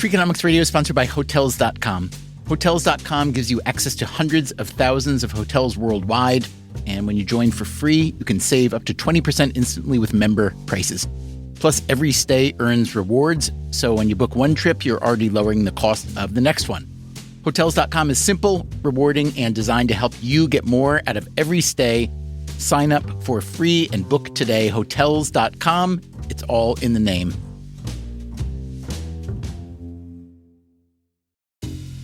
Freakonomics Radio is sponsored by Hotels.com. Hotels.com gives you access to hundreds of thousands of hotels worldwide. And when you join for free, you can save up to 20% instantly with member prices. Plus, every stay earns rewards. So when you book one trip, you're already lowering the cost of the next one. Hotels.com is simple, rewarding, and designed to help you get more out of every stay. Sign up for free and book today. Hotels.com. It's all in the name.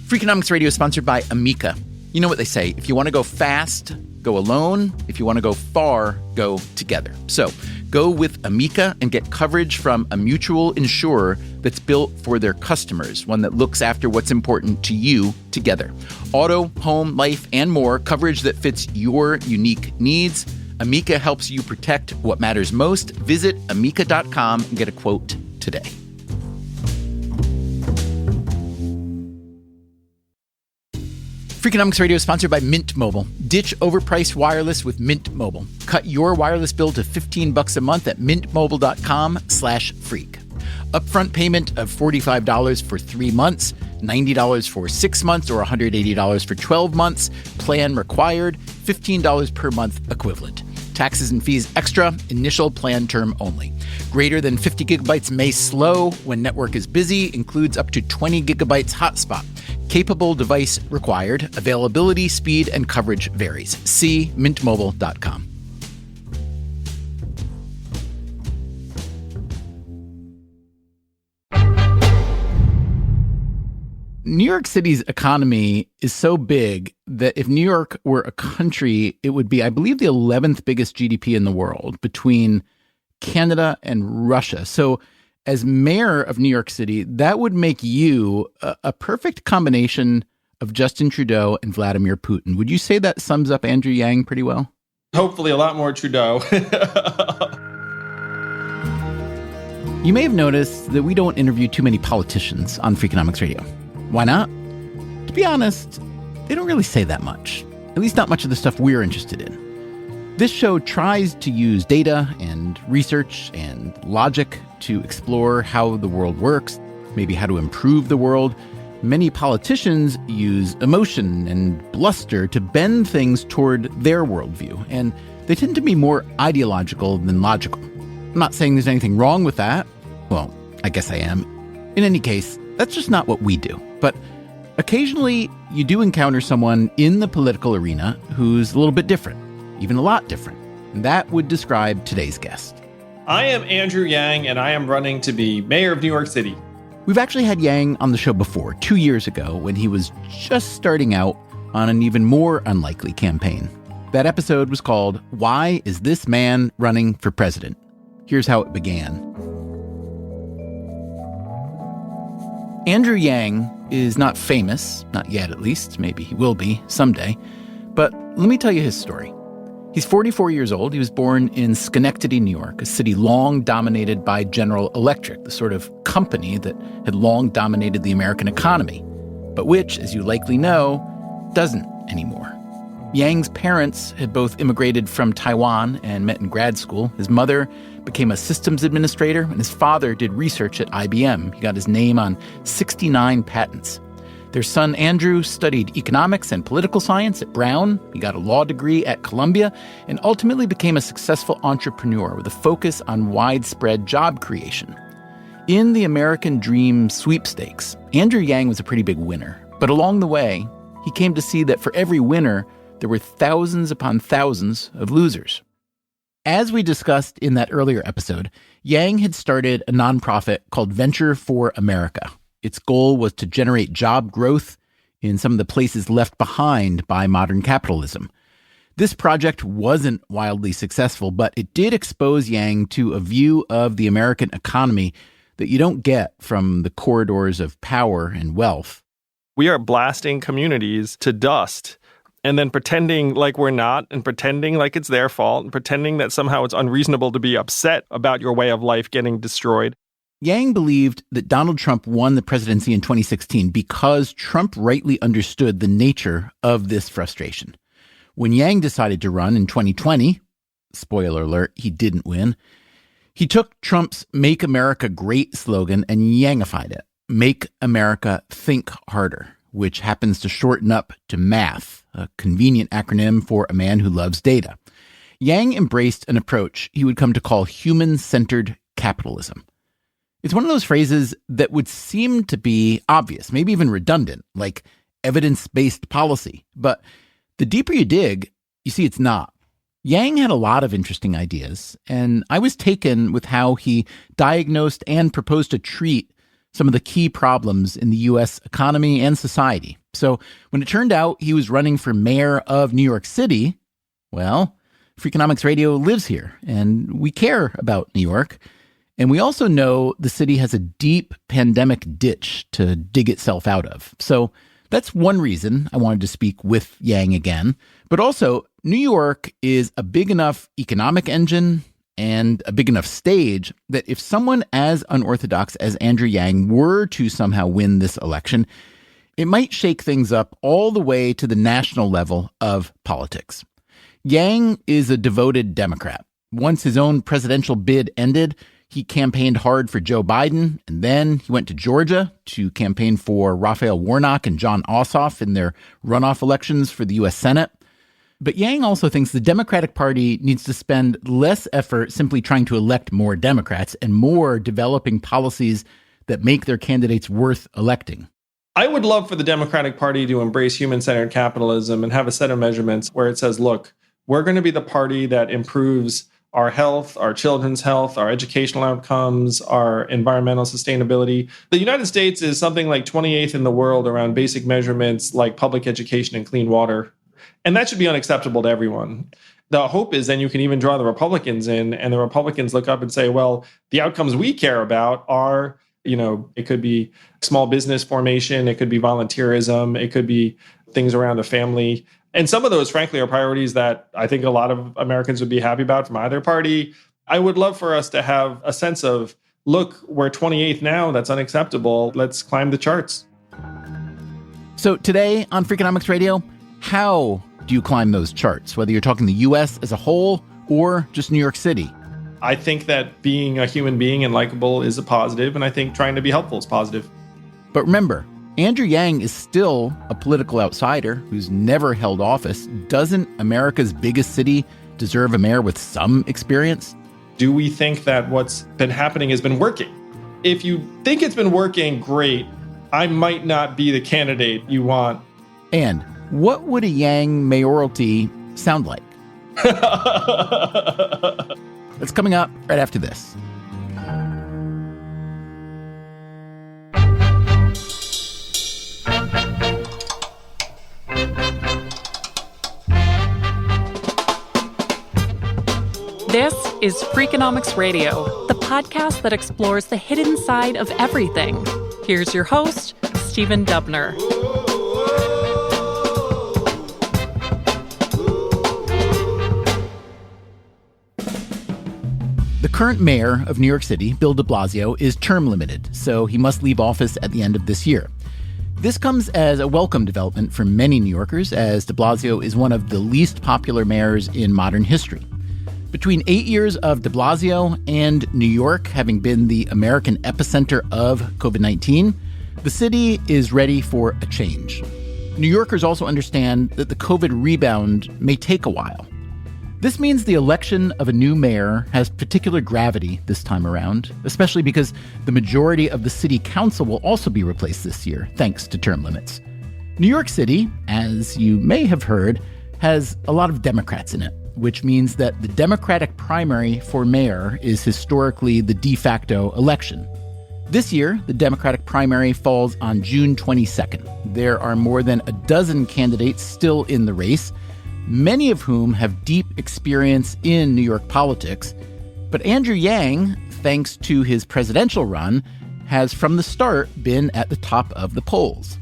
Freakonomics Radio is sponsored by Amica. You know what they say, if you want to go fast, go alone. If you want to go far, go together. So go with Amica and get coverage from a mutual insurer that's built for their customers, one that looks after what's important to you together. Auto, home, life, and more, coverage that fits your unique needs. Amica helps you protect what matters most. Visit amica.com and get a quote today. Freakonomics Radio is sponsored by Mint Mobile. Ditch overpriced wireless with Mint Mobile. Cut your wireless bill to $15 a month at mintmobile.com/freak. Upfront payment of $45 for 3 months, $90 for 6 months, or $180 for 12 months. Plan required, $15 per month equivalent. Taxes and fees extra, initial plan term only. Greater than 50 gigabytes may slow when network is busy, includes up to 20 gigabytes hotspot. Capable device required. Availability, speed, and coverage varies. See mintmobile.com. New York City's economy is so big that if New York were a country, it would be, I believe, the 11th biggest GDP in the world between Canada and Russia. So as mayor of New York City, that would make you a perfect combination of Justin Trudeau and Vladimir Putin. Would you say that sums up Andrew Yang pretty well? Hopefully a lot more Trudeau. You may have noticed that we don't interview too many politicians on Freakonomics Radio. Why not? To be honest, they don't really say that much. At least not much of the stuff we're interested in. This show tries to use data and research and logic to explore how the world works, maybe how to improve the world. Many politicians use emotion and bluster to bend things toward their worldview, and they tend to be more ideological than logical. I'm not saying there's anything wrong with that. Well, I guess I am. In any case, that's just not what we do. But occasionally, you do encounter someone in the political arena who's a little bit different, even a lot different. And that would describe today's guest. I am Andrew Yang, and I am running to be mayor of New York City. We've actually had Yang on the show before, 2 years ago, when he was just starting out on an even more unlikely campaign. That episode was called, Why is This Man Running for President? Here's how it began. Andrew Yang is not famous, not yet at least, maybe he will be someday, but let me tell you his story. He's 44 years old. He was born in Schenectady, New York, a city long dominated by General Electric, the sort of company that had long dominated the American economy, but which, as you likely know, doesn't anymore. Yang's parents had both immigrated from Taiwan and met in grad school. His mother became a systems administrator, and his father did research at IBM. He got his name on 69 patents. Their son, Andrew, studied economics and political science at Brown. He got a law degree at Columbia and ultimately became a successful entrepreneur with a focus on widespread job creation. In the American Dream sweepstakes, Andrew Yang was a pretty big winner. But along the way, he came to see that for every winner, there were thousands upon thousands of losers. As we discussed in that earlier episode, Yang had started a nonprofit called Venture for America. Its goal was to generate job growth in some of the places left behind by modern capitalism. This project wasn't wildly successful, but it did expose Yang to a view of the American economy that you don't get from the corridors of power and wealth. We are blasting communities to dust and then pretending like we're not, and pretending like it's their fault, and pretending that somehow it's unreasonable to be upset about your way of life getting destroyed. Yang believed that Donald Trump won the presidency in 2016 because Trump rightly understood the nature of this frustration. When Yang decided to run in 2020, spoiler alert, he didn't win, he took Trump's Make America Great slogan and Yangified it, Make America Think Harder, which happens to shorten up to MATH, a convenient acronym for a man who loves data. Yang embraced an approach he would come to call human-centered capitalism. It's one of those phrases that would seem to be obvious, maybe even redundant, like evidence-based policy. But the deeper you dig, you see it's not. Yang had a lot of interesting ideas, and I was taken with how he diagnosed and proposed to treat some of the key problems in the U.S. economy and society. So when it turned out he was running for mayor of New York City, well, Freakonomics Radio lives here, and we care about New York. And we also know the city has a deep pandemic ditch to dig itself out of. So that's one reason I wanted to speak with Yang again. But also, New York is a big enough economic engine and a big enough stage that if someone as unorthodox as Andrew Yang were to somehow win this election, it might shake things up all the way to the national level of politics. Yang is a devoted Democrat. Once his own presidential bid ended, he campaigned hard for Joe Biden, and then he went to Georgia to campaign for Raphael Warnock and Jon Ossoff in their runoff elections for the U.S. Senate. But Yang also thinks the Democratic Party needs to spend less effort simply trying to elect more Democrats and more developing policies that make their candidates worth electing. I would love for the Democratic Party to embrace human-centered capitalism and have a set of measurements where it says, look, we're going to be the party that improves our health, our children's health, our educational outcomes, our environmental sustainability. The United States is something like 28th in the world around basic measurements like public education and clean water. And that should be unacceptable to everyone. The hope is then you can even draw the Republicans in, and the Republicans look up and say, well, the outcomes we care about are, it could be small business formation, it could be volunteerism, it could be things around the family. And some of those, frankly, are priorities that I think a lot of Americans would be happy about from either party. I would love for us to have a sense of, look, we're 28th now, that's unacceptable. Let's climb the charts. So today on Freakonomics Radio, how do you climb those charts, whether you're talking the U.S. as a whole or just New York City? I think that being a human being and likable is a positive, and I think trying to be helpful is positive. But remember, Andrew Yang is still a political outsider who's never held office. Doesn't America's biggest city deserve a mayor with some experience? Do we think that what's been happening has been working? If you think it's been working, great. I might not be the candidate you want. And what would a Yang mayoralty sound like? That's coming up right after this. This is Freakonomics Radio, the podcast that explores the hidden side of everything. Here's your host, Stephen Dubner. The current mayor of New York City, Bill de Blasio, is term limited, so he must leave office at the end of this year. This comes as a welcome development for many New Yorkers, as de Blasio is one of the least popular mayors in modern history. Between 8 years of de Blasio and New York having been the American epicenter of COVID-19, the city is ready for a change. New Yorkers also understand that the COVID rebound may take a while. This means the election of a new mayor has particular gravity this time around, especially because the majority of the city council will also be replaced this year, thanks to term limits. New York City, as you may have heard, has a lot of Democrats in it, which means that the Democratic primary for mayor is historically the de facto election. This year, the Democratic primary falls on June 22nd. There are more than a dozen candidates still in the race, many of whom have deep experience in New York politics. But Andrew Yang, thanks to his presidential run, has from the start been at the top of the polls.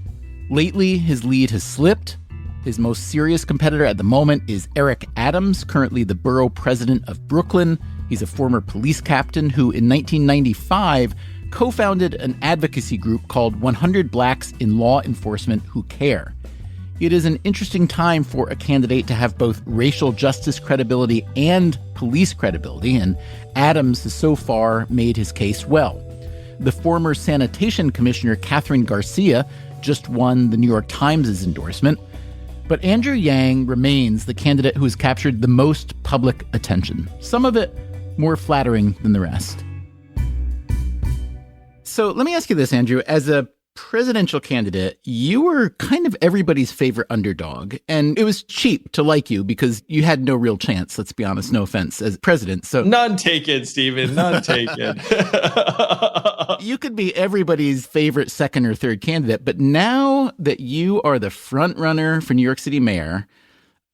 Lately, his lead has slipped. His most serious competitor at the moment is Eric Adams, currently the borough president of Brooklyn. He's a former police captain who, in 1995, co-founded an advocacy group called 100 Blacks in Law Enforcement Who Care. It is an interesting time for a candidate to have both racial justice credibility and police credibility, and Adams has so far made his case well. The former sanitation commissioner, Catherine Garcia, just won the New York Times' endorsement. But Andrew Yang remains the candidate who has captured the most public attention, some of it more flattering than the rest. So let me ask you this, Andrew. As a presidential candidate, you were kind of everybody's favorite underdog, and it was cheap to like you because you had no real chance, let's be honest, no offense, as president. So none taken, Stephen, none taken. You could be everybody's favorite second or third candidate, but now that you are the front runner for New York City mayor,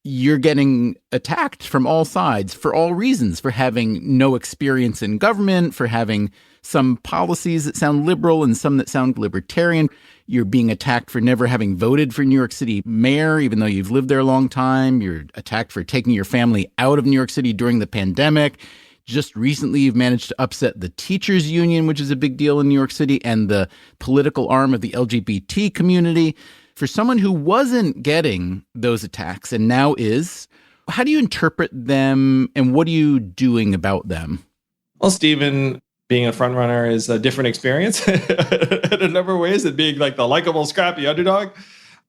you're getting attacked from all sides for all reasons, for having no experience in government, for having some policies that sound liberal and some that sound libertarian. You're being attacked for never having voted for New York City mayor, even though you've lived there a long time. You're attacked for taking your family out of New York City during the pandemic. Just recently, you've managed to upset the teachers union, which is a big deal in New York City, and the political arm of the LGBT community. For someone who wasn't getting those attacks and now is, how do you interpret them and what are you doing about them? Well, Stephen, being a front runner is a different experience in a number of ways than being like the likable, scrappy underdog.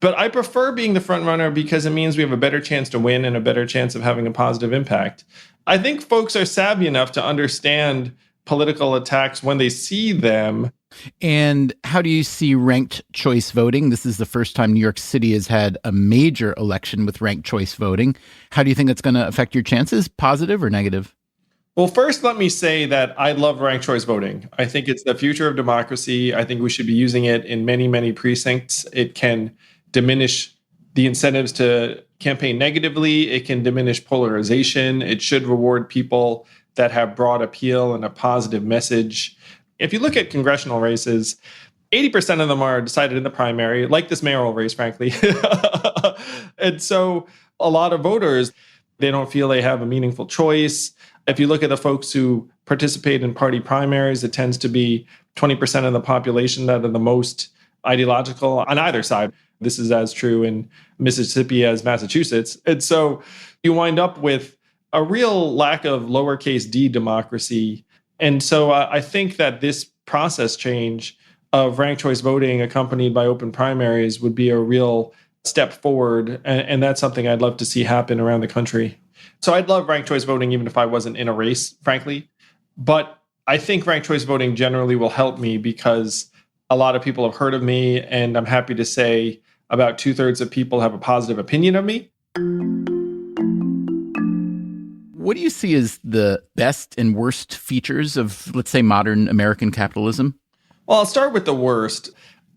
But I prefer being the front runner because it means we have a better chance to win and a better chance of having a positive impact. I think folks are savvy enough to understand political attacks when they see them. And how do you see ranked choice voting? This is the first time New York City has had a major election with ranked choice voting. How do you think it's going to affect your chances, positive or negative? Well, first, let me say that I love ranked choice voting. I think it's the future of democracy. I think we should be using it in many, many precincts. It can diminish the incentives to campaign negatively. It can diminish polarization. It should reward people that have broad appeal and a positive message. If you look at congressional races, 80% of them are decided in the primary, like this mayoral race, frankly. And so a lot of voters, they don't feel they have a meaningful choice. If you look at the folks who participate in party primaries, it tends to be 20% of the population that are the most ideological on either side. This is as true in Mississippi as Massachusetts. And so you wind up with a real lack of lowercase d democracy. And so I think that this process change of ranked choice voting accompanied by open primaries would be a real step forward. And that's something I'd love to see happen around the country. So I'd love ranked choice voting even if I wasn't in a race, frankly. But I think ranked choice voting generally will help me because a lot of people have heard of me, and I'm happy to say about 2/3 of people have a positive opinion of me. What do you see as the best and worst features of, let's say, modern American capitalism? Well, I'll start with the worst.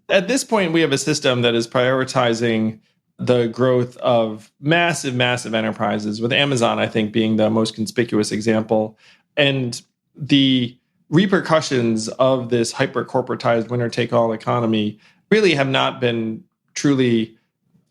At this point, we have a system that is prioritizing the growth of massive, massive enterprises, with Amazon, I think, being the most conspicuous example. And the repercussions of this hyper-corporatized winner-take-all economy really have not been truly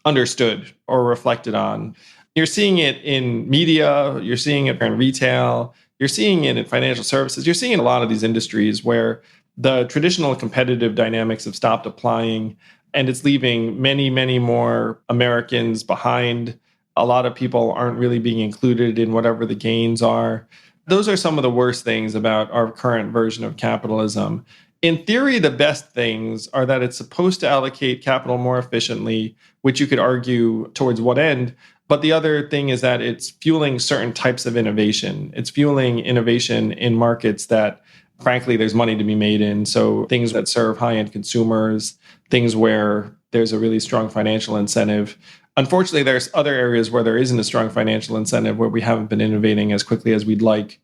understood or reflected on. You're seeing it in media, you're seeing it in retail, you're seeing it in financial services, you're seeing it in a lot of these industries where the traditional competitive dynamics have stopped applying, and it's leaving many, many more Americans behind. A lot of people aren't really being included in whatever the gains are. Those are some of the worst things about our current version of capitalism. In theory, the best things are that it's supposed to allocate capital more efficiently, which you could argue towards what end. But the other thing is that it's fueling certain types of innovation. It's fueling innovation in markets that, frankly, there's money to be made in. So things that serve high-end consumers, things where there's a really strong financial incentive. Unfortunately, there's other areas where there isn't a strong financial incentive, where we haven't been innovating as quickly as we'd like.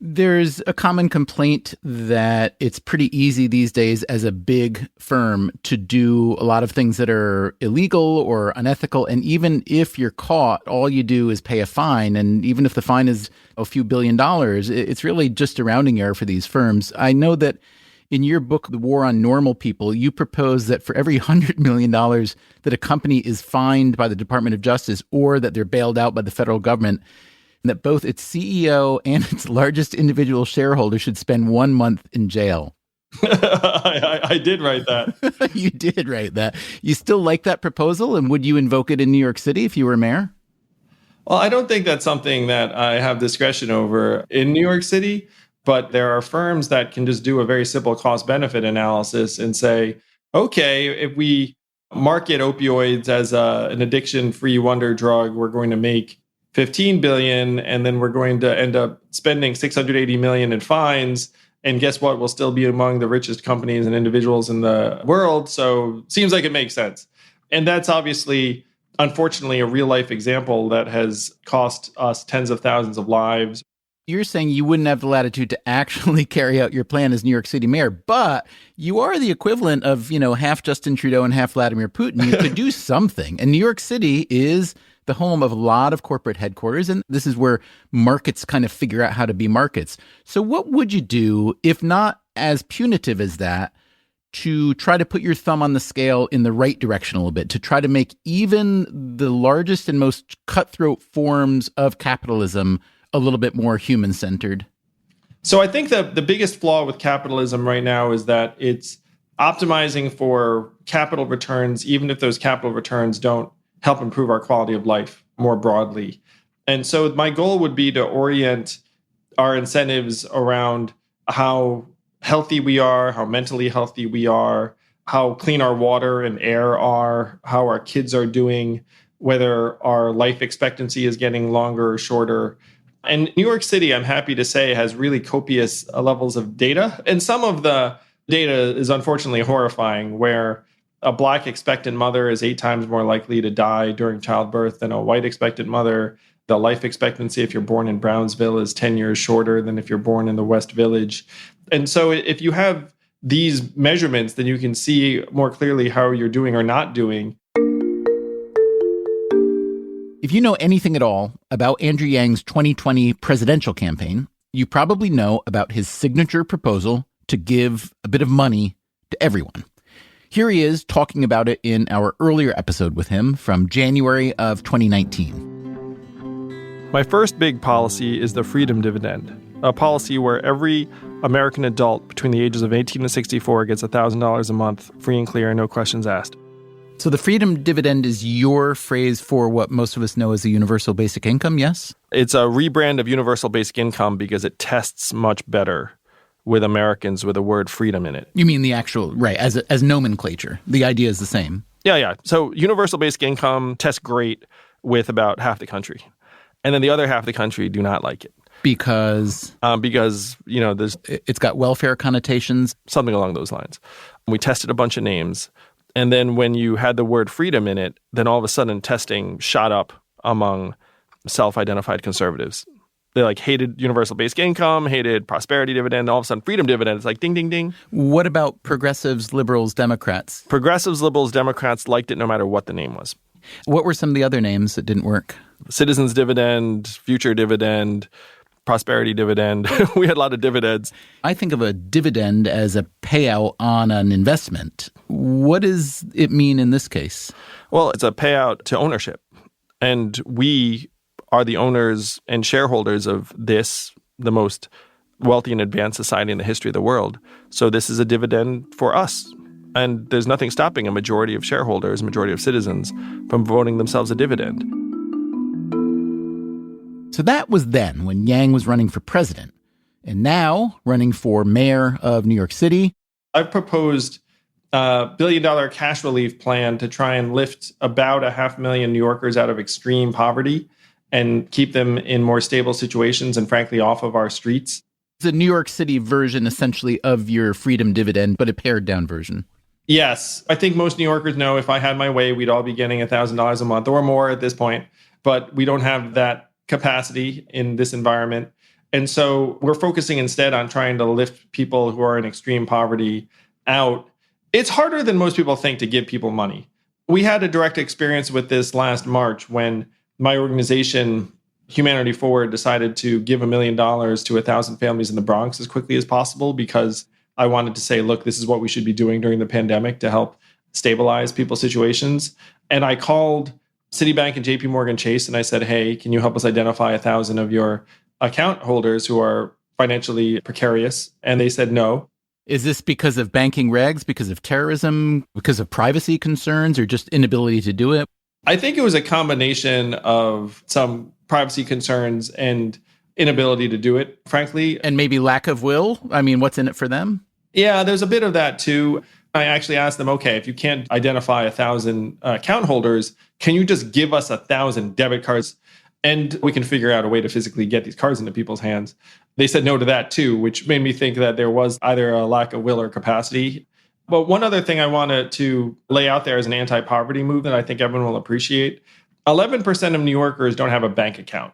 There's a common complaint that it's pretty easy these days as a big firm to do a lot of things that are illegal or unethical. And even if you're caught, all you do is pay a fine. And even if the fine is a few $1 billion, it's really just a rounding error for these firms. I know that in your book, The War on Normal People, you propose that for every $100 million that a company is fined by the Department of Justice or that they're bailed out by the federal government, that both its CEO and its largest individual shareholder should spend 1 month in jail. I did write that. You did write that. You still like that proposal? And would you invoke it in New York City if you were mayor? Well, I don't think that's something that I have discretion over in New York City. But there are firms that can just do a very simple cost-benefit analysis and say, okay, if we market opioids as an addiction-free wonder drug, we're going to make $15 billion, and then we're going to end up spending $680 million in fines. And guess what? We'll still be among the richest companies and individuals in the world. So seems like it makes sense. And that's obviously, unfortunately, a real-life example that has cost us tens of thousands of lives. You're saying you wouldn't have the latitude to actually carry out your plan as New York City mayor, but you are the equivalent of, half Justin Trudeau and half Vladimir Putin. You could do something. And New York City is the home of a lot of corporate headquarters, and this is where markets kind of figure out how to be markets. So what would you do, if not as punitive as that, to try to put your thumb on the scale in the right direction a little bit, to try to make even the largest and most cutthroat forms of capitalism a little bit more human-centered? So I think that the biggest flaw with capitalism right now is that it's optimizing for capital returns, even if those capital returns don't help improve our quality of life more broadly. And so my goal would be to orient our incentives around how healthy we are, how mentally healthy we are, how clean our water and air are, how our kids are doing, whether our life expectancy is getting longer or shorter. And New York City, I'm happy to say, has really copious levels of data. And some of the data is unfortunately horrifying, where a Black expectant mother is 8 times more likely to die during childbirth than a white expectant mother. The life expectancy, if you're born in Brownsville, is 10 years shorter than if you're born in the West Village. And so if you have these measurements, then you can see more clearly how you're doing or not doing. If you know anything at all about Andrew Yang's 2020 presidential campaign, you probably know about his signature proposal to give a bit of money to everyone. Here he is talking about it in our earlier episode with him from January of 2019. My first big policy is the freedom dividend, a policy where every American adult between the ages of 18 and 64 gets $1,000 a month, free and clear, no questions asked. So the freedom dividend is your phrase for what most of us know as a universal basic income, yes? It's a rebrand of universal basic income because it tests much better with Americans with the word freedom in it. You mean the actual, right, as nomenclature. The idea is the same. Yeah. So universal basic income tests great with about half the country. And then the other half of the country do not like it. Because, there's... It's got welfare connotations? Something along those lines. We tested a bunch of names. And then when you had the word freedom in it, then all of a sudden testing shot up among self-identified conservatives. They hated universal basic income, hated prosperity dividend, all of a sudden freedom dividend. It's like ding, ding, ding. What about progressives, liberals, Democrats? Progressives, liberals, Democrats liked it no matter what the name was. What were some of the other names that didn't work? Citizens dividend, future dividend, prosperity dividend. We had a lot of dividends. I think of a dividend as a payout on an investment. What does it mean in this case? Well, it's a payout to ownership. And we are the owners and shareholders of this, the most wealthy and advanced society in the history of the world. So this is a dividend for us. And there's nothing stopping a majority of shareholders, a majority of citizens from voting themselves a dividend. So that was then, when Yang was running for president. And now, running for mayor of New York City. I've proposed a $1 billion cash relief plan to try and lift about 500,000 New Yorkers out of extreme poverty and keep them in more stable situations and, frankly, off of our streets. It's a New York City version, essentially, of your freedom dividend, but a pared-down version. Yes. I think most New Yorkers know if I had my way, we'd all be getting $1,000 a month or more at this point. But we don't have that capacity in this environment. And so we're focusing instead on trying to lift people who are in extreme poverty out. It's harder than most people think to give people money. We had a direct experience with this last March when my organization, Humanity Forward, decided to give $1 million to 1,000 families in the Bronx as quickly as possible because I wanted to say, look, this is what we should be doing during the pandemic to help stabilize people's situations. And I called Citibank and JP Morgan Chase, and I said, hey, can you help us identify 1,000 of your account holders who are financially precarious? And they said no. Is this because of banking regs, because of terrorism, because of privacy concerns, or just inability to do it? I think it was a combination of some privacy concerns and inability to do it, frankly. And maybe lack of will? I mean, what's in it for them? Yeah, there's a bit of that too. I actually asked them, okay, if you can't identify 1,000 account holders, can you just give us 1,000 debit cards and we can figure out a way to physically get these cards into people's hands? They said no to that too, which made me think that there was either a lack of will or capacity. But one other thing I wanted to lay out there as an anti-poverty move that I think everyone will appreciate. 11% of New Yorkers don't have a bank account.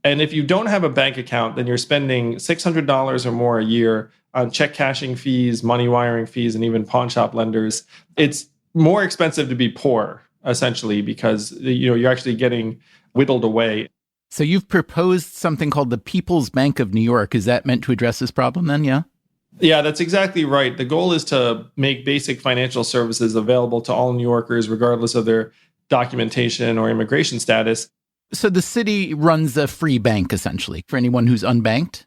And if you don't have a bank account, then you're spending $600 or more a year on check cashing fees, money wiring fees, and even pawn shop lenders. It's more expensive to be poor, essentially, because you're actually getting whittled away. So you've proposed something called the People's Bank of New York. Is that meant to address this problem then? Yeah? Yeah, that's exactly right. The goal is to make basic financial services available to all New Yorkers, regardless of their documentation or immigration status. So the city runs a free bank, essentially, for anyone who's unbanked?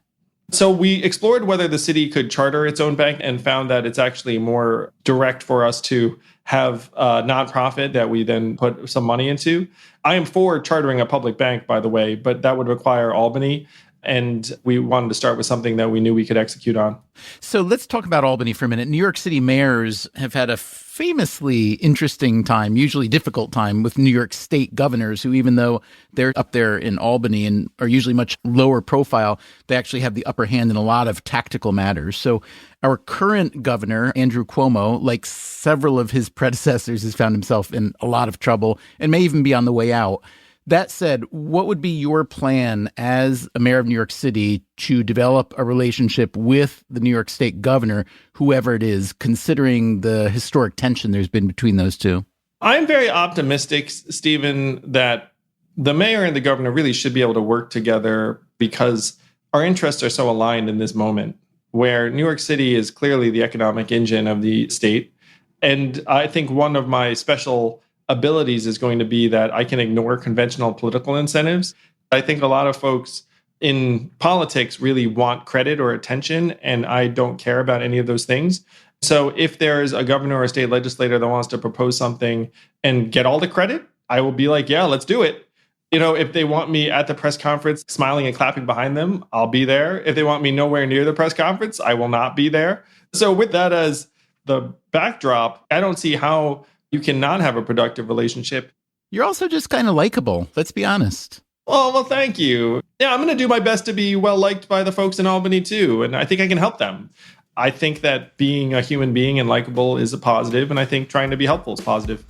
So we explored whether the city could charter its own bank and found that it's actually more direct for us to have a nonprofit that we then put some money into. I am for chartering a public bank, by the way, but that would require Albany. And we wanted to start with something that we knew we could execute on. So let's talk about Albany for a minute. New York City mayors have had a famously interesting time, usually difficult time, with New York State governors who, even though they're up there in Albany and are usually much lower profile, they actually have the upper hand in a lot of tactical matters. So our current governor, Andrew Cuomo, like several of his predecessors, has found himself in a lot of trouble and may even be on the way out. That said, what would be your plan as a mayor of New York City to develop a relationship with the New York State governor, whoever it is, considering the historic tension there's been between those two? I'm very optimistic, Stephen, that the mayor and the governor really should be able to work together because our interests are so aligned in this moment, where New York City is clearly the economic engine of the state. And I think one of my special abilities is going to be that I can ignore conventional political incentives. I think a lot of folks in politics really want credit or attention, and I don't care about any of those things. So if there's a governor or a state legislator that wants to propose something and get all the credit, I will be like, yeah, let's do it. If they want me at the press conference smiling and clapping behind them, I'll be there. If they want me nowhere near the press conference, I will not be there. So with that as the backdrop, I don't see how you cannot have a productive relationship. You're also just kind of likable. Let's be honest. Well, thank you. Yeah, I'm going to do my best to be well liked by the folks in Albany too. And I think I can help them. I think that being a human being and likable is a positive. And I think trying to be helpful is positive.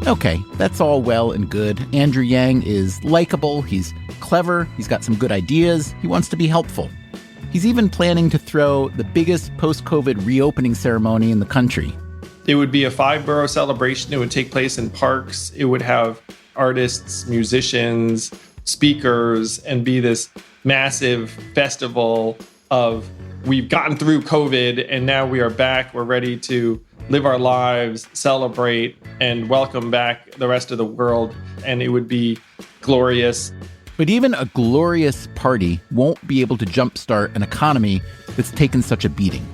Okay, that's all well and good. Andrew Yang is likable. He's clever. He's got some good ideas. He wants to be helpful. He's even planning to throw the biggest post-COVID reopening ceremony in the country. It would be a 5-borough celebration. It would take place in parks. It would have artists, musicians, speakers, and be this massive festival of we've gotten through COVID and now we are back. We're ready to live our lives, celebrate, and welcome back the rest of the world. And it would be glorious. But even a glorious party won't be able to jumpstart an economy that's taken such a beating.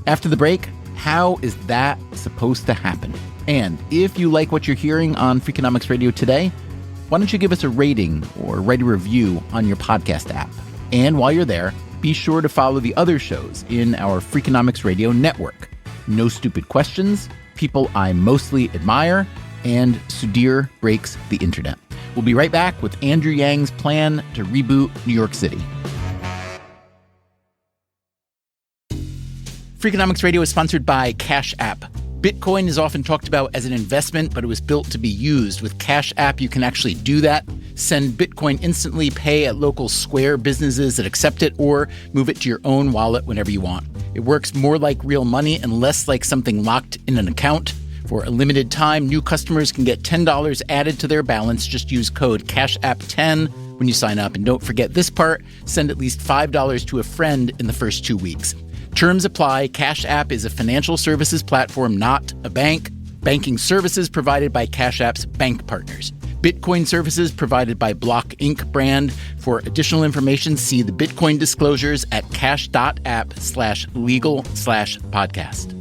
After the break, how is that supposed to happen? And if you like what you're hearing on Freakonomics Radio today, why don't you give us a rating or write a review on your podcast app? And while you're there, be sure to follow the other shows in our Freakonomics Radio network. No Stupid Questions, People I Mostly Admire, and Sudhir Breaks the Internet. We'll be right back with Andrew Yang's plan to reboot New York City. Freakonomics Radio is sponsored by Cash App. Bitcoin is often talked about as an investment, but it was built to be used. With Cash App, you can actually do that. Send Bitcoin instantly, pay at local Square businesses that accept it, or move it to your own wallet whenever you want. It works more like real money and less like something locked in an account. For a limited time, new customers can get $10 added to their balance. Just use code CashApp10 when you sign up. And don't forget this part, send at least $5 to a friend in the first 2 weeks. Terms apply. Cash App is a financial services platform, not a bank. Banking services provided by Cash App's bank partners. Bitcoin services provided by Block Inc. brand. For additional information, see the Bitcoin disclosures at cash.app/legal/podcast.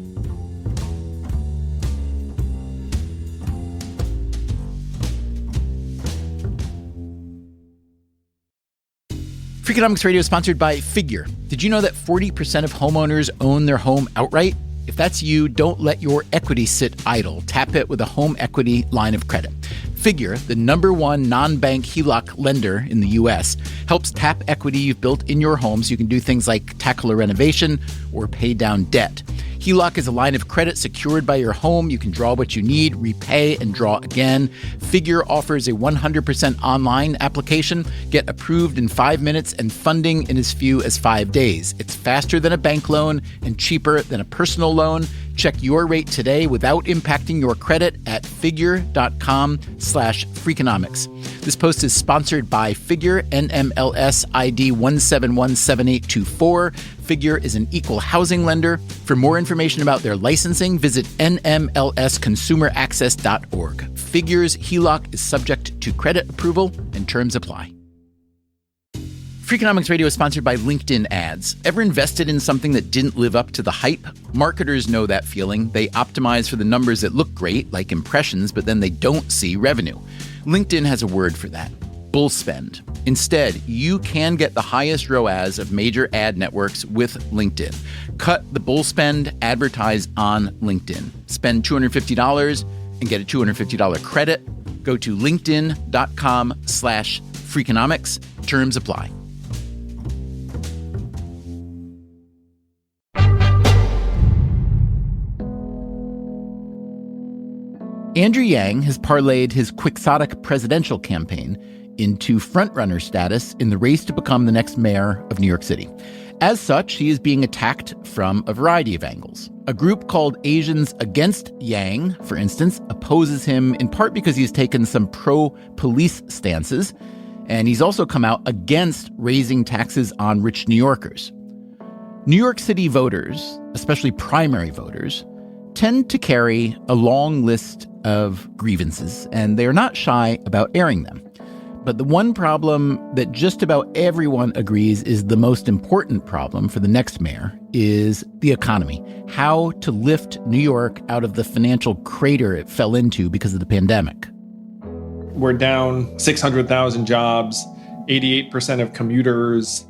Freakonomics Radio is sponsored by Figure. Did you know that 40% of homeowners own their home outright? If that's you, don't let your equity sit idle. Tap it with a home equity line of credit. Figure, the #1 non-bank HELOC lender in the U.S., helps tap equity you've built in your home so you can do things like tackle a renovation or pay down debt. HELOC is a line of credit secured by your home. You can draw what you need, repay, and draw again. Figure offers a 100% online application. Get approved in 5 minutes and funding in as few as 5 days. It's faster than a bank loan and cheaper than a personal loan. Check your rate today without impacting your credit at figure.com/Freakonomics. This post is sponsored by Figure, NMLS ID 1717824. Figure is an equal housing lender. For more information about their licensing, visit nmlsconsumeraccess.org. Figure's HELOC is subject to credit approval and terms apply. Freakonomics Radio is sponsored by LinkedIn Ads. Ever invested in something that didn't live up to the hype? Marketers know that feeling. They optimize for the numbers that look great, like impressions, but then they don't see revenue. LinkedIn has a word for that: bull spend. Instead, you can get the highest ROAS of major ad networks with LinkedIn. Cut the bull spend, advertise on LinkedIn. Spend $250 and get a $250 credit. Go to linkedin.com/Freakonomics. Terms apply. Andrew Yang has parlayed his quixotic presidential campaign into frontrunner status in the race to become the next mayor of New York City. As such, he is being attacked from a variety of angles. A group called Asians Against Yang, for instance, opposes him in part because he's taken some pro-police stances, and he's also come out against raising taxes on rich New Yorkers. New York City voters, especially primary voters, tend to carry a long list of grievances, and they are not shy about airing them. But the one problem that just about everyone agrees is the most important problem for the next mayor is the economy. How to lift New York out of the financial crater it fell into because of the pandemic. We're down 600,000 jobs, 88% of commuters,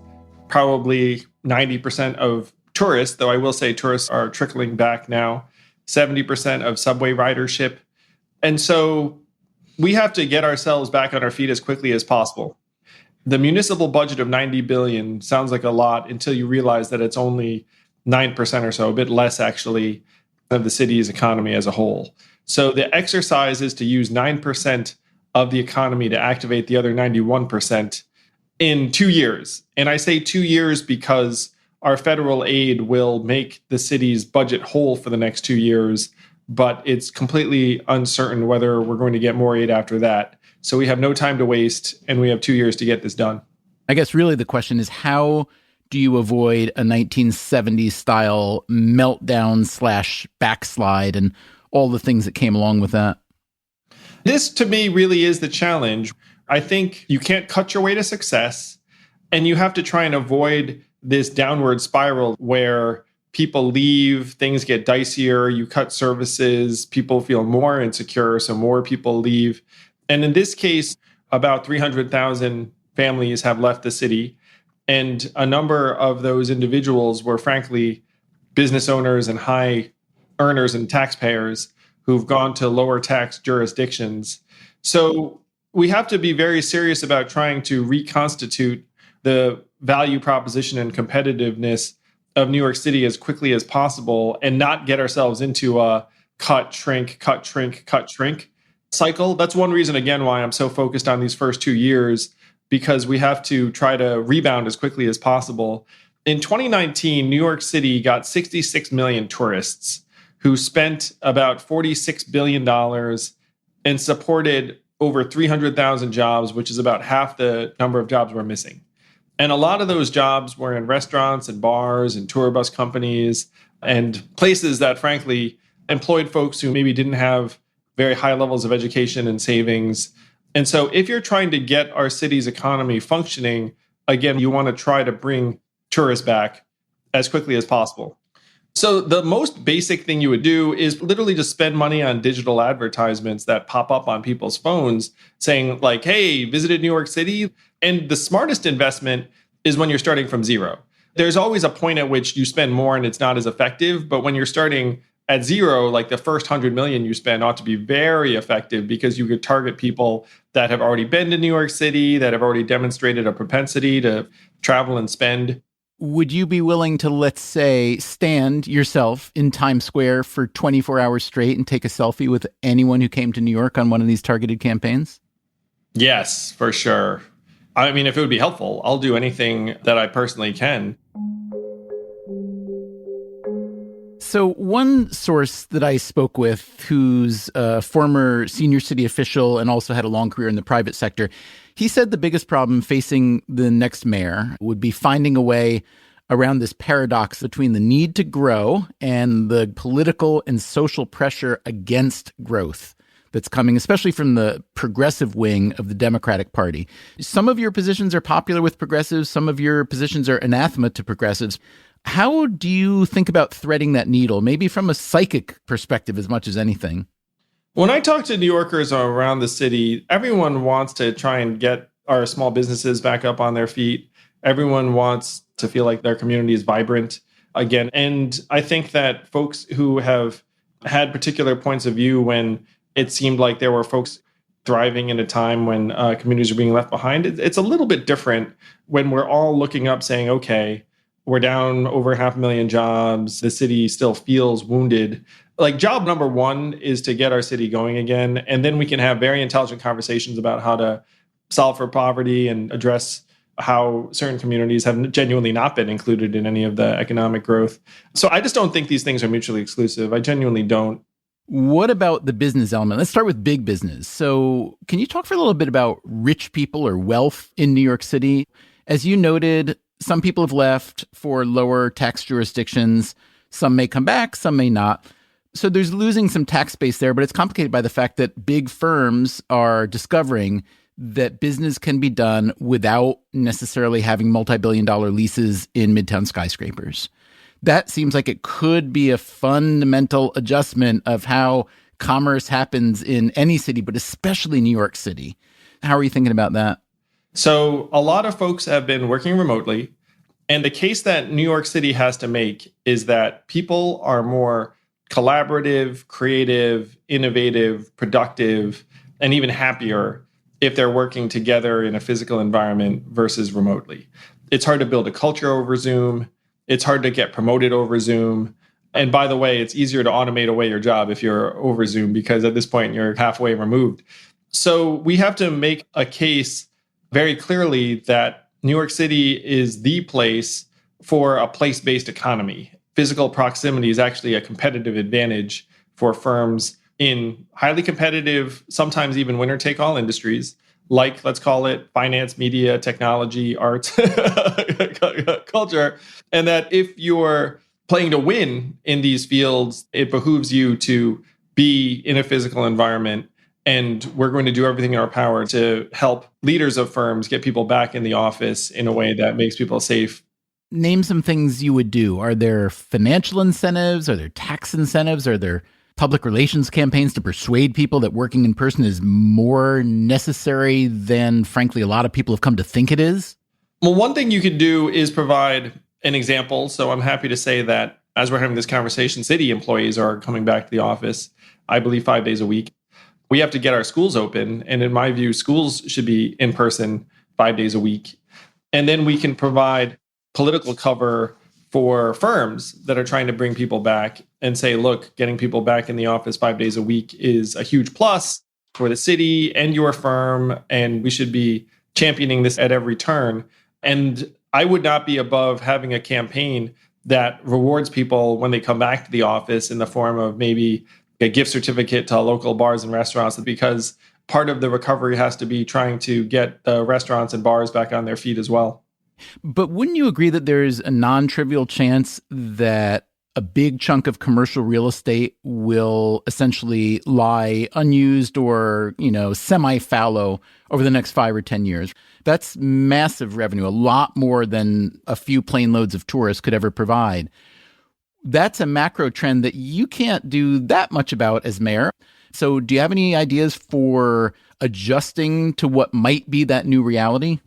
probably 90% of tourists, though I will say tourists are trickling back now, 70% of subway ridership. And so we have to get ourselves back on our feet as quickly as possible. The municipal budget of $90 billion sounds like a lot until you realize that it's only 9% or so, a bit less actually, of the city's economy as a whole. So the exercise is to use 9% of the economy to activate the other 91% in 2 years. And I say 2 years because our federal aid will make the city's budget whole for the next 2 years, but it's completely uncertain whether we're going to get more aid after that. So we have no time to waste, and we have 2 years to get this done. I guess really the question is, how do you avoid a 1970s style meltdown / backslide and all the things that came along with that? This, to me, really is the challenge. I think you can't cut your way to success, and you have to try and avoid this downward spiral where people leave, things get dicier, you cut services, people feel more insecure, so more people leave. And in this case, about 300,000 families have left the city. And a number of those individuals were, frankly, business owners and high earners and taxpayers who've gone to lower tax jurisdictions. So we have to be very serious about trying to reconstitute the value proposition and competitiveness of New York City as quickly as possible and not get ourselves into a cut, shrink cycle. That's one reason, again, why I'm so focused on these first 2 years, because we have to try to rebound as quickly as possible. In 2019, New York City got 66 million tourists who spent about $46 billion and supported over 300,000 jobs, which is about half the number of jobs we're missing. And a lot of those jobs were in restaurants and bars and tour bus companies and places that, frankly, employed folks who maybe didn't have very high levels of education and savings. And so if you're trying to get our city's economy functioning, again, you want to try to bring tourists back as quickly as possible. So the most basic thing you would do is literally just spend money on digital advertisements that pop up on people's phones saying like, hey, visited New York City. And the smartest investment is when you're starting from zero. There's always a point at which you spend more and it's not as effective. But when you're starting at zero, like the first 100 million you spend ought to be very effective because you could target people that have already been to New York City, that have already demonstrated a propensity to travel and spend. Would you be willing to, let's say, stand yourself in Times Square for 24 hours straight and take a selfie with anyone who came to New York on one of these targeted campaigns? Yes, for sure. I mean, if it would be helpful, I'll do anything that I personally can. So one source that I spoke with, who's a former senior city official and also had a long career in the private sector, he said the biggest problem facing the next mayor would be finding a way around this paradox between the need to grow and the political and social pressure against growth that's coming, especially from the progressive wing of the Democratic Party. Some of your positions are popular with progressives. Some of your positions are anathema to progressives. How do you think about threading that needle, maybe from a psychic perspective as much as anything? When I talk to New Yorkers around the city, everyone wants to try and get our small businesses back up on their feet. Everyone wants to feel like their community is vibrant again. And I think that folks who have had particular points of view when it seemed like there were folks thriving in a time when communities are being left behind, it's a little bit different when we're all looking up saying, okay, we're down over 500,000 jobs. The city still feels wounded. Like job number one is to get our city going again. And then we can have very intelligent conversations about how to solve for poverty and address how certain communities have genuinely not been included in any of the economic growth. So I just don't think these things are mutually exclusive. I genuinely don't. What about the business element? Let's start with big business. So can you talk for a little bit about rich people or wealth in New York City? As you noted, some people have left for lower tax jurisdictions. Some may come back, some may not. So there's losing some tax base there, but it's complicated by the fact that big firms are discovering that business can be done without necessarily having multi-billion-dollar leases in midtown skyscrapers. That seems like it could be a fundamental adjustment of how commerce happens in any city, but especially New York City. How are you thinking about that? So a lot of folks have been working remotely. And the case that New York City has to make is that people are more collaborative, creative, innovative, productive, and even happier if they're working together in a physical environment versus remotely. It's hard to build a culture over Zoom. It's hard to get promoted over Zoom. And by the way, it's easier to automate away your job if you're over Zoom because at this point you're halfway removed. So we have to make a case very clearly that New York City is the place for a place-based economy. Physical proximity is actually a competitive advantage for firms in highly competitive, sometimes even winner-take-all industries, like, let's call it finance, media, technology, arts, culture. And that if you're playing to win in these fields, it behooves you to be in a physical environment. And we're going to do everything in our power to help leaders of firms get people back in the office in a way that makes people safe. Name some things you would do. Are there financial incentives? Are there tax incentives? Are there public relations campaigns to persuade people that working in person is more necessary than, frankly, a lot of people have come to think it is? Well, one thing you could do is provide an example. So I'm happy to say that as we're having this conversation, city employees are coming back to the office, I believe 5 days a week. We have to get our schools open. And in my view, schools should be in person 5 days a week. And then we can provide political cover for firms that are trying to bring people back and say, look, getting people back in the office 5 days a week is a huge plus for the city and your firm. And we should be championing this at every turn. And I would not be above having a campaign that rewards people when they come back to the office in the form of maybe a gift certificate to local bars and restaurants, because part of the recovery has to be trying to get the restaurants and bars back on their feet as well. But wouldn't you agree that there's a non-trivial chance that a big chunk of commercial real estate will essentially lie unused or, semi-fallow over the next 5 or 10 years? That's massive revenue, a lot more than a few plane loads of tourists could ever provide. That's a macro trend that you can't do that much about as mayor. So do you have any ideas for adjusting to what might be that new reality?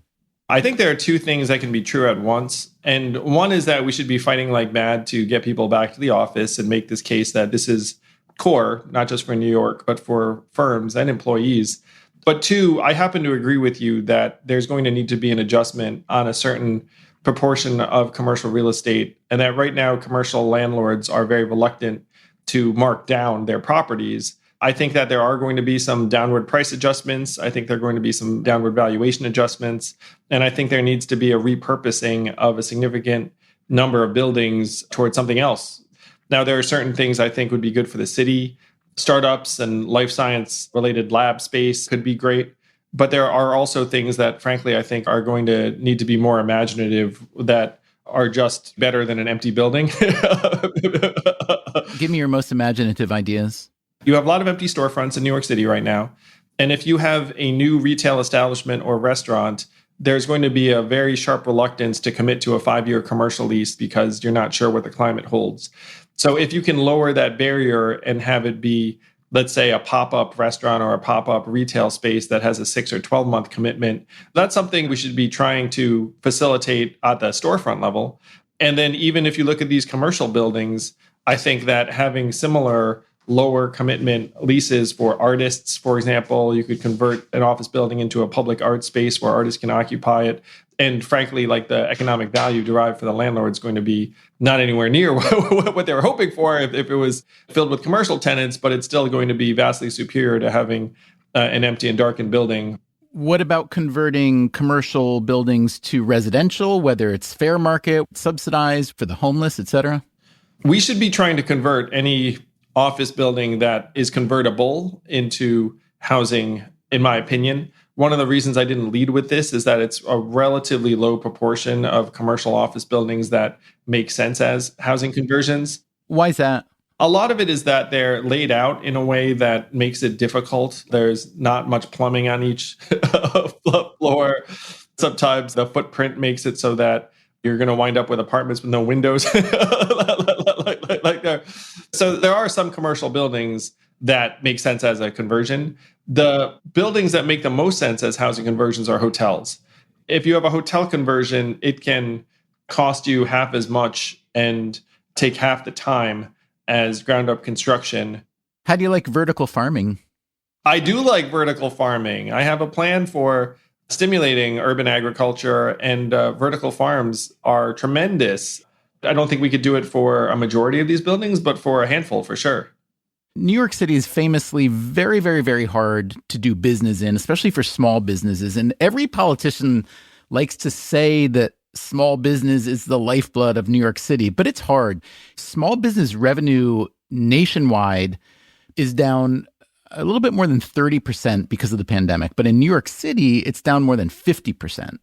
I think there are two things that can be true at once. And one is that we should be fighting like mad to get people back to the office and make this case that this is core, not just for New York, but for firms and employees. But two, I happen to agree with you that there's going to need to be an adjustment on a certain proportion of commercial real estate, and that right now commercial landlords are very reluctant to mark down their properties. I think that there are going to be some downward price adjustments. I think there are going to be some downward valuation adjustments. And I think there needs to be a repurposing of a significant number of buildings towards something else. Now, there are certain things I think would be good for the city. Startups and life science related lab space could be great. But there are also things that, frankly, I think are going to need to be more imaginative that are just better than an empty building. Give me your most imaginative ideas. You have a lot of empty storefronts in New York City right now. And if you have a new retail establishment or restaurant, there's going to be a very sharp reluctance to commit to a 5-year commercial lease because you're not sure what the climate holds. So if you can lower that barrier and have it be, let's say, a pop-up restaurant or a pop-up retail space that has a 6 or 12-month commitment, that's something we should be trying to facilitate at the storefront level. And then even if you look at these commercial buildings, I think that having similar lower commitment leases for artists, for example, you could convert an office building into a public art space where artists can occupy it. And frankly, like the economic value derived for the landlord is going to be not anywhere near what they were hoping for if it was filled with commercial tenants, but it's still going to be vastly superior to having an empty and darkened building. What about converting commercial buildings to residential, whether it's fair market, subsidized for the homeless, et cetera? We should be trying to convert any office building that is convertible into housing, in my opinion. One of the reasons I didn't lead with this is that it's a relatively low proportion of commercial office buildings that make sense as housing conversions. Why is that? A lot of it is that they're laid out in a way that makes it difficult. There's not much plumbing on each floor. Sometimes the footprint makes it so that you're going to wind up with apartments with no windows. So there are some commercial buildings that make sense as a conversion. The buildings that make the most sense as housing conversions are hotels. If you have a hotel conversion, it can cost you half as much and take half the time as ground up construction. How do you like vertical farming? I do like vertical farming. I have a plan for stimulating urban agriculture, and vertical farms are tremendous. I don't think we could do it for a majority of these buildings, but for a handful, for sure. New York City is famously very, very, very hard to do business in, especially for small businesses. And every politician likes to say that small business is the lifeblood of New York City, but it's hard. Small business revenue nationwide is down a little bit more than 30% because of the pandemic. But in New York City, it's down more than 50%.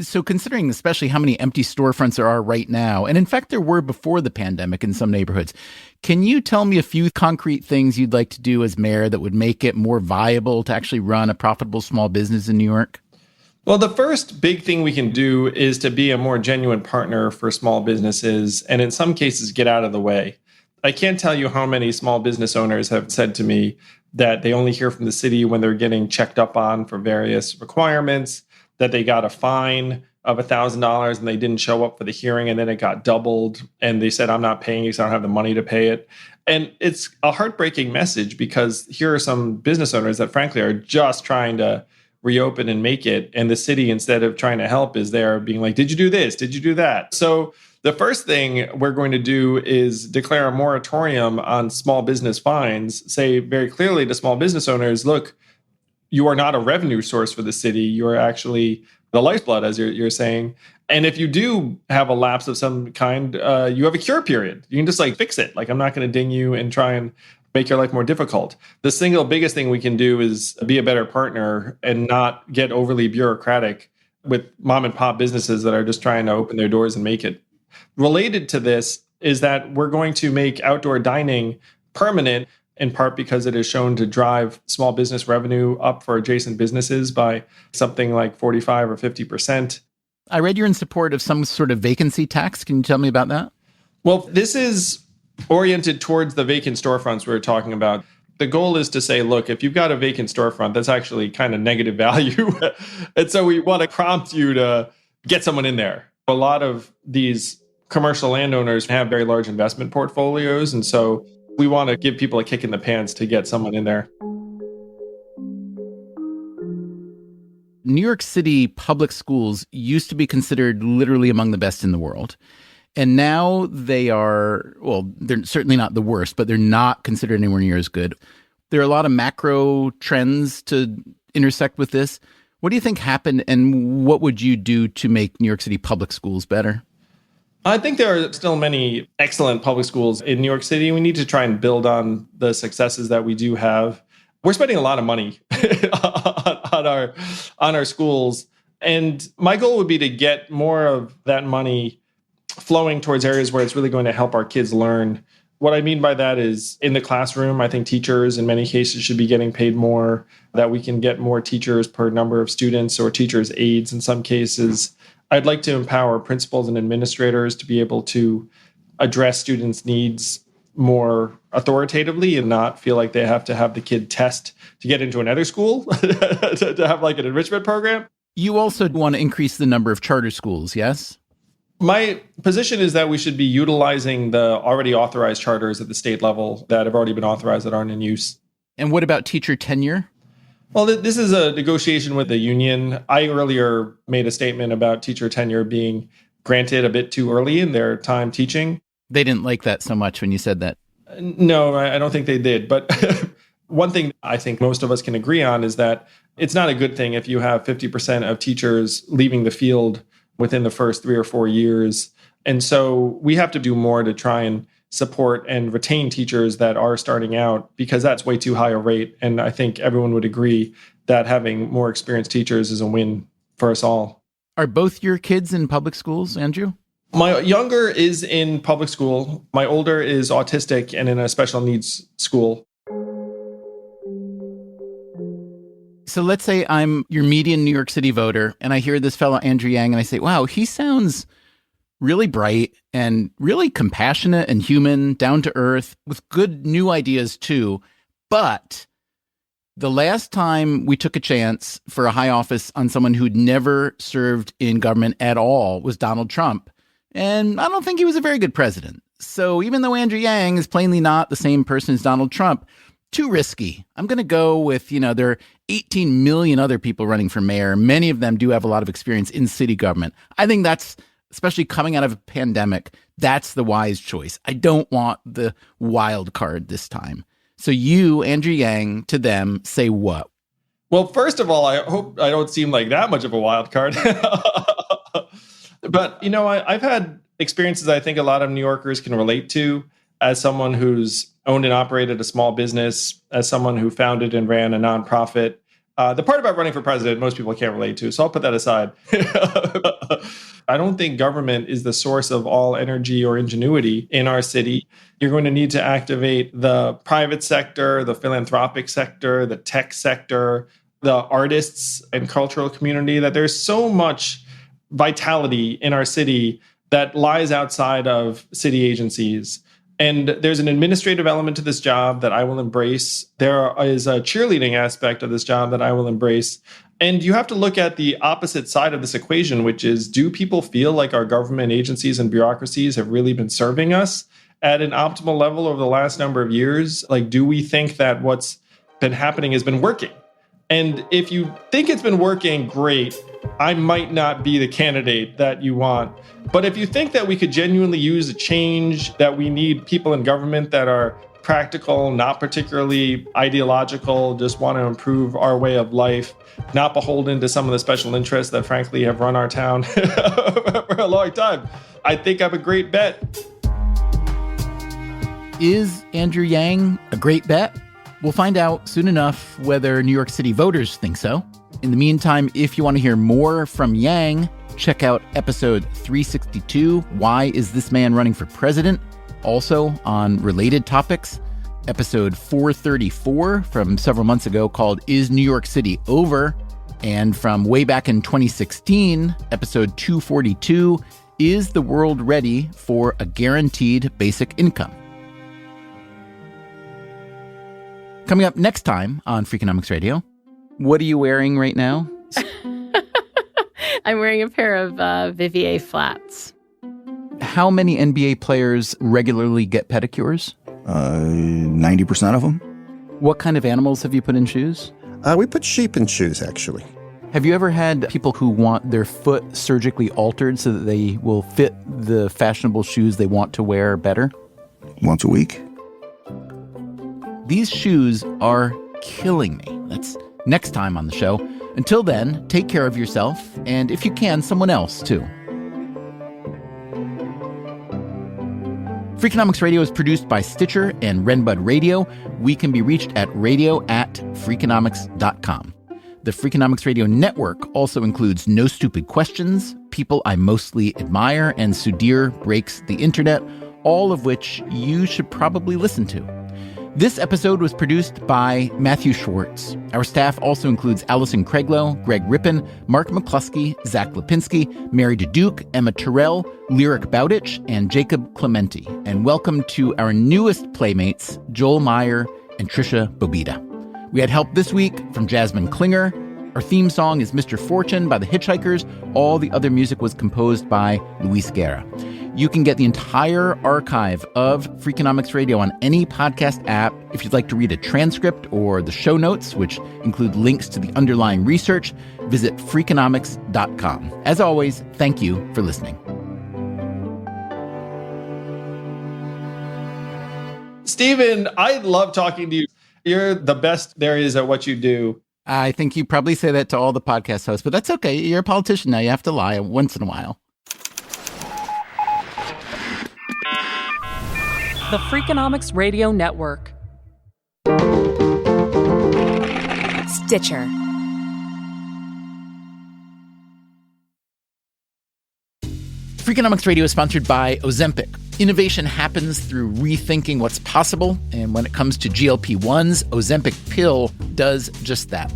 So considering especially how many empty storefronts there are right now, and in fact, there were before the pandemic in some neighborhoods, can you tell me a few concrete things you'd like to do as mayor that would make it more viable to actually run a profitable small business in New York? Well, the first big thing we can do is to be a more genuine partner for small businesses, and in some cases, get out of the way. I can't tell you how many small business owners have said to me that they only hear from the city when they're getting checked up on for various requirements, that they got a fine of $1,000 and they didn't show up for the hearing, and then it got doubled. And they said, I'm not paying you because I don't have the money to pay it. And it's a heartbreaking message because here are some business owners that frankly are just trying to reopen and make it. And the city, instead of trying to help, is there being like, did you do this? Did you do that? So the first thing we're going to do is declare a moratorium on small business fines, say very clearly to small business owners, look, you are not a revenue source for the city. You are actually the lifeblood, as you're saying. And if you do have a lapse of some kind, you have a cure period. You can just like fix it. Like, I'm not going to ding you and try and make your life more difficult. The single biggest thing we can do is be a better partner and not get overly bureaucratic with mom and pop businesses that are just trying to open their doors and make it. Related to this is that we're going to make outdoor dining permanent, in part because it is shown to drive small business revenue up for adjacent businesses by something like 45 or 50%. I read you're in support of some sort of vacancy tax. Can you tell me about that? Well, this is oriented towards the vacant storefronts we were talking about. The goal is to say, look, if you've got a vacant storefront, that's actually kind of negative value. And so we want to prompt you to get someone in there. A lot of these commercial landowners have very large investment portfolios. And so we want to give people a kick in the pants to get someone in there. New York City public schools used to be considered literally among the best in the world. And now they are, well, they're certainly not the worst, but they're not considered anywhere near as good. There are a lot of macro trends to intersect with this. What do you think happened, and what would you do to make New York City public schools better? I think there are still many excellent public schools in New York City. We need to try and build on the successes that we do have. We're spending a lot of money on our schools. And my goal would be to get more of that money flowing towards areas where it's really going to help our kids learn. What I mean by that is in the classroom, I think teachers in many cases should be getting paid more, that we can get more teachers per number of students or teachers' aides in some cases. I'd like to empower principals and administrators to be able to address students' needs more authoritatively and not feel like they have to have the kid test to get into another school, to have like an enrichment program. You also want to increase the number of charter schools, yes? My position is that we should be utilizing the already authorized charters at the state level that have already been authorized that aren't in use. And what about teacher tenure? Well, this is a negotiation with the union. I earlier made a statement about teacher tenure being granted a bit too early in their time teaching. They didn't like that so much when you said that. No, I don't think they did. But one thing I think most of us can agree on is that it's not a good thing if you have 50% of teachers leaving the field within the first 3 or 4 years. And so we have to do more to try and support and retain teachers that are starting out, because that's way too high a rate. And I think everyone would agree that having more experienced teachers is a win for us all. Are both your kids in public schools, Andrew? My younger is in public school. My older is autistic and in a special needs school. So let's say I'm your median New York City voter, and I hear this fellow, Andrew Yang, and I say, wow, he sounds really bright and really compassionate and human, down to earth, with good new ideas too. But the last time we took a chance for a high office on someone who'd never served in government at all was Donald Trump. And I don't think he was a very good president. So even though Andrew Yang is plainly not the same person as Donald Trump, too risky. I'm going to go with, there are 18 million other people running for mayor. Many of them do have a lot of experience in city government. I think that's, especially coming out of a pandemic, that's the wise choice. I don't want the wild card this time. So you, Andrew Yang, to them, say what? Well, first of all, I hope I don't seem like that much of a wild card. But, I've had experiences I think a lot of New Yorkers can relate to, as someone who's owned and operated a small business, as someone who founded and ran a nonprofit. The part about running for president, most people can't relate to, so I'll put that aside. I don't think government is the source of all energy or ingenuity in our city. You're going to need to activate the private sector, the philanthropic sector, the tech sector, the artists and cultural community, that there's so much vitality in our city that lies outside of city agencies. And there's an administrative element to this job that I will embrace. There is a cheerleading aspect of this job that I will embrace. And you have to look at the opposite side of this equation, which is, do people feel like our government agencies and bureaucracies have really been serving us at an optimal level over the last number of years? Like, do we think that what's been happening has been working? And if you think it's been working, great. I might not be the candidate that you want. But if you think that we could genuinely use a change, that we need people in government that are practical, not particularly ideological, just want to improve our way of life, not beholden to some of the special interests that frankly have run our town for a long time, I think I'm a great bet. Is Andrew Yang a great bet? We'll find out soon enough whether New York City voters think so. In the meantime, if you want to hear more from Yang, check out episode 362, Why Is This Man Running for President? Also on related topics, episode 434 from several months ago called Is New York City Over? And from way back in 2016, episode 242, Is the World Ready for a Guaranteed Basic Income? Coming up next time on Freakonomics Radio, what are you wearing right now? I'm wearing a pair of Vivier flats. How many NBA players regularly get pedicures? 90% of them. What kind of animals have you put in shoes? We put sheep in shoes, actually. Have you ever had people who want their foot surgically altered so that they will fit the fashionable shoes they want to wear better? Once a week. These shoes are killing me. That's next time on the show. Until then, take care of yourself, and if you can, someone else, too. Freakonomics Radio is produced by Stitcher and Renbud Radio. We can be reached at radio@freakonomics.com. The Freakonomics Radio network also includes No Stupid Questions, People I Mostly Admire, and Sudhir Breaks the Internet, all of which you should probably listen to. This episode was produced by Matthew Schwartz. Our staff also includes Allison Craiglow, Greg Rippin, Mark McCluskey, Zach Lipinski, Mary DeDuke, Emma Terrell, Lyric Bowditch, and Jacob Clementi. And welcome to our newest playmates, Joel Meyer and Trisha Bobita. We had help this week from Jasmine Klinger. Our theme song is Mr. Fortune by the Hitchhikers. All the other music was composed by Luis Guerra. You can get the entire archive of Freakonomics Radio on any podcast app. If you'd like to read a transcript or the show notes, which include links to the underlying research, visit Freakonomics.com. As always, thank you for listening. Stephen, I love talking to you. You're the best there is at what you do. I think you probably say that to all the podcast hosts, but that's okay. You're a politician now. You have to lie once in a while. The Freakonomics Radio Network. Stitcher. Freakonomics Radio is sponsored by Ozempic. Innovation happens through rethinking what's possible, and when it comes to GLP-1s, Ozempic pill does just that.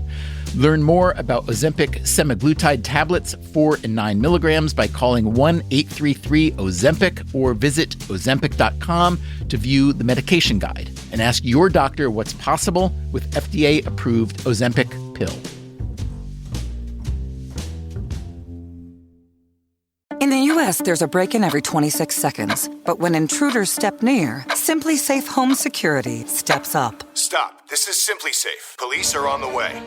Learn more about Ozempic semaglutide tablets, 4 and 9 milligrams, by calling 1-833-OZEMPIC or visit Ozempic.com to view the medication guide and ask your doctor what's possible with FDA-approved Ozempic pill. In the U.S., there's a break-in every 26 seconds. But when intruders step near, Simply Safe Home Security steps up. Stop. This is Simply Safe. Police are on the way.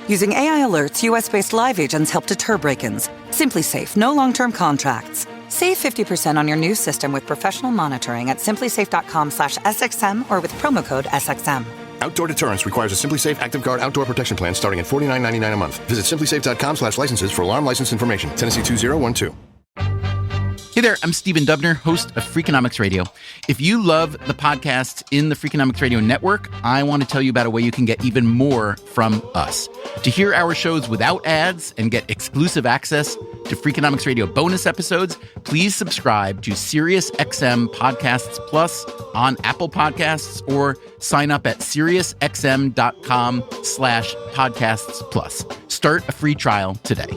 Using AI alerts, U.S.-based live agents help deter break-ins. Simply Safe, no long-term contracts. Save 50% on your new system with professional monitoring at simplysafe.com/SXM or with promo code SXM. Outdoor deterrence requires a Simply Safe Active Guard outdoor protection plan starting at $49.99 a month. Visit simplysafe.com/licenses for alarm license information. Tennessee 2012. Hey there, I'm Stephen Dubner, host of Freakonomics Radio. If you love the podcasts in the Freakonomics Radio network, I want to tell you about a way you can get even more from us. To hear our shows without ads and get exclusive access to Freakonomics Radio bonus episodes, please subscribe to SiriusXM Podcasts Plus on Apple Podcasts or sign up at SiriusXM.com/podcasts plus. Start a free trial today.